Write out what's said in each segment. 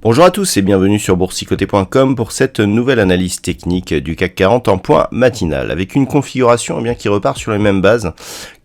Bonjour à tous et bienvenue sur boursicoté.com pour cette nouvelle analyse technique du CAC 40 en point matinal, avec une configuration qui repart sur les mêmes bases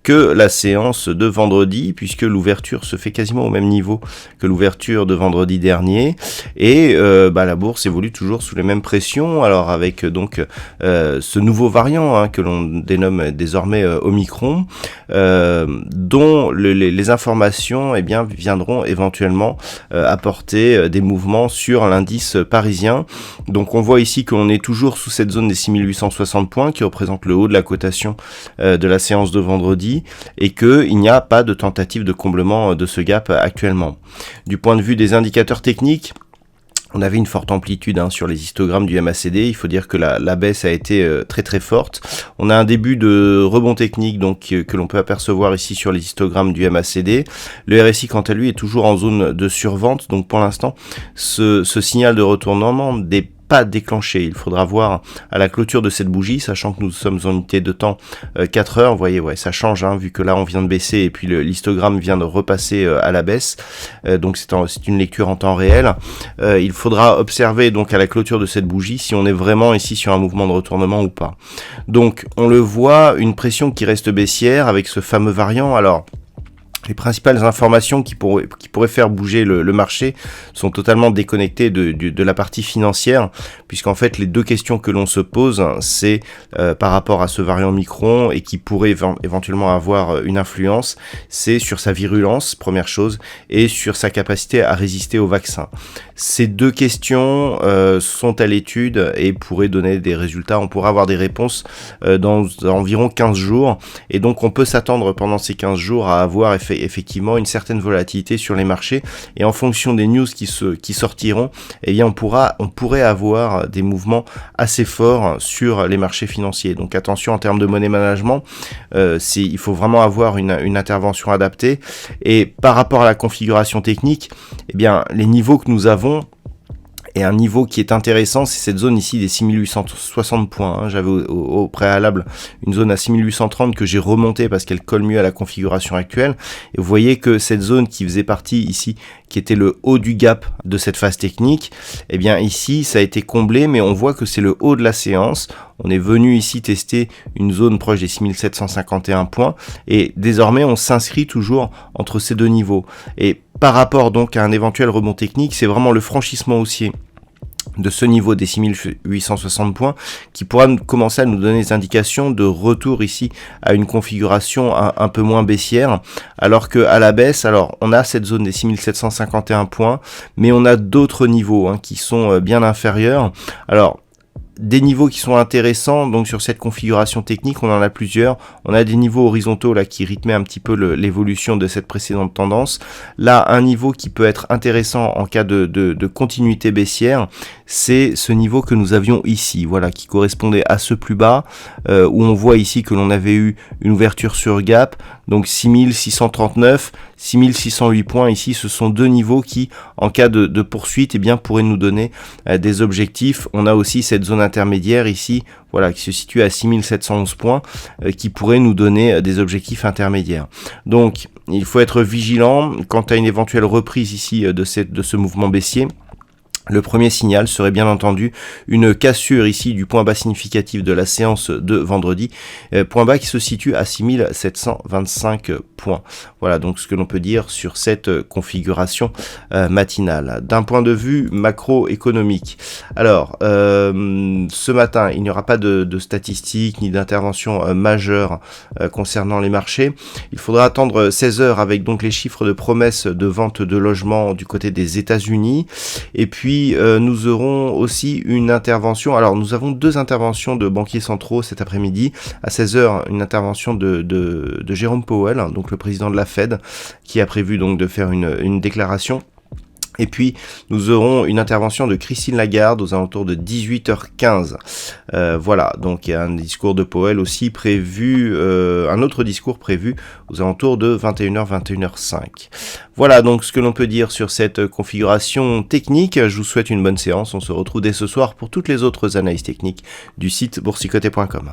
que la séance de vendredi, puisque l'ouverture se fait quasiment au même niveau que l'ouverture de vendredi dernier, et la bourse évolue toujours sous les mêmes pressions, alors avec donc ce nouveau variant que l'on dénomme désormais Omicron, dont les informations viendront éventuellement apporter des mouvements sur l'indice parisien. Donc on voit ici qu'on est toujours sous cette zone des 6860 points qui représente le haut de la cotation de la séance de vendredi, et qu'il n'y a pas de tentative de comblement de ce gap actuellement. Du point de vue des indicateurs techniques, on avait une forte amplitude sur les histogrammes du MACD. Il faut dire que la baisse a été très très forte. On a un début de rebond technique que l'on peut apercevoir ici sur les histogrammes du MACD. Le RSI quant à lui est toujours en zone de survente. Donc pour l'instant, ce signal de retournement n'est pas déclenché. Il faudra voir à la clôture de cette bougie, sachant que nous sommes en unité de temps 4 heures. Vous voyez, ça change, vu que là on vient de baisser et puis l'histogramme vient de repasser à la baisse. Donc c'est une lecture en temps réel. Il faudra observer donc à la clôture de cette bougie si on est vraiment ici sur un mouvement de retournement ou pas. Donc on le voit, une pression qui reste baissière avec ce fameux variant. Alors, les principales informations qui pourraient faire bouger le marché sont totalement déconnectées de la partie financière, puisqu'en fait les deux questions que l'on se pose, c'est par rapport à ce variant Omicron et qui pourrait éventuellement avoir une influence, c'est sur sa virulence, première chose, et sur sa capacité à résister au vaccin. Ces deux questions sont à l'étude et pourraient donner des résultats. On pourra avoir des réponses dans environ 15 jours, et donc on peut s'attendre pendant ces 15 jours à avoir effectivement une certaine volatilité sur les marchés, et en fonction des news qui sortiront, on pourrait avoir des mouvements assez forts sur les marchés financiers. Donc attention en termes de money management, il faut vraiment avoir une intervention adaptée, et par rapport à la configuration technique, les niveaux que nous avons, et un niveau qui est intéressant, c'est cette zone ici des 6860 points. J'avais au préalable une zone à 6830 que j'ai remontée parce qu'elle colle mieux à la configuration actuelle. Et vous voyez que cette zone qui faisait partie ici, qui était le haut du gap de cette phase technique, ici ça a été comblé, mais on voit que c'est le haut de la séance. On est venu ici tester une zone proche des 6751 points, et désormais on s'inscrit toujours entre ces deux niveaux. Et par rapport donc à un éventuel rebond technique, c'est vraiment le franchissement haussier de ce niveau des 6860 points qui pourra commencer à nous donner des indications de retour ici à une configuration un peu moins baissière, alors que à la baisse, on a cette zone des 6751 points, mais on a d'autres niveaux qui sont bien inférieurs. Alors des niveaux qui sont intéressants, donc sur cette configuration technique, on en a plusieurs. On a des niveaux horizontaux qui rythmaient un petit peu l'évolution de cette précédente tendance. Là, un niveau qui peut être intéressant en cas de continuité baissière, c'est ce niveau que nous avions ici, qui correspondait à ce plus bas, où on voit ici que l'on avait eu une ouverture sur gap, donc 6639, 6608 points ici, ce sont deux niveaux qui, en cas de poursuite, pourraient nous donner des objectifs. On a aussi cette zone intermédiaire ici, qui se situe à 6711 points, qui pourrait nous donner des objectifs intermédiaires. Donc, il faut être vigilant quant à une éventuelle reprise ici de ce mouvement baissier. Le premier signal serait bien entendu une cassure ici du point bas significatif de la séance de vendredi, point bas qui se situe à 6725 points. Voilà donc ce que l'on peut dire sur cette configuration matinale. D'un point de vue macroéconomique, alors ce matin il n'y aura pas de statistiques ni d'intervention majeure concernant les marchés. Il faudra attendre 16 heures avec donc les chiffres de promesses de vente de logements du côté des États-Unis, et puis nous aurons aussi une intervention. Alors nous avons deux interventions de banquiers centraux cet après-midi. À 16h, une intervention de Jérôme Powell, donc le président de la Fed, qui a prévu donc de faire une déclaration. Et puis, nous aurons une intervention de Christine Lagarde aux alentours de 18h15. Voilà, donc il y a un discours de Powell aussi prévu, un autre discours prévu aux alentours de 21h, 21h05. Voilà donc ce que l'on peut dire sur cette configuration technique. Je vous souhaite une bonne séance. On se retrouve dès ce soir pour toutes les autres analyses techniques du site boursicoté.com.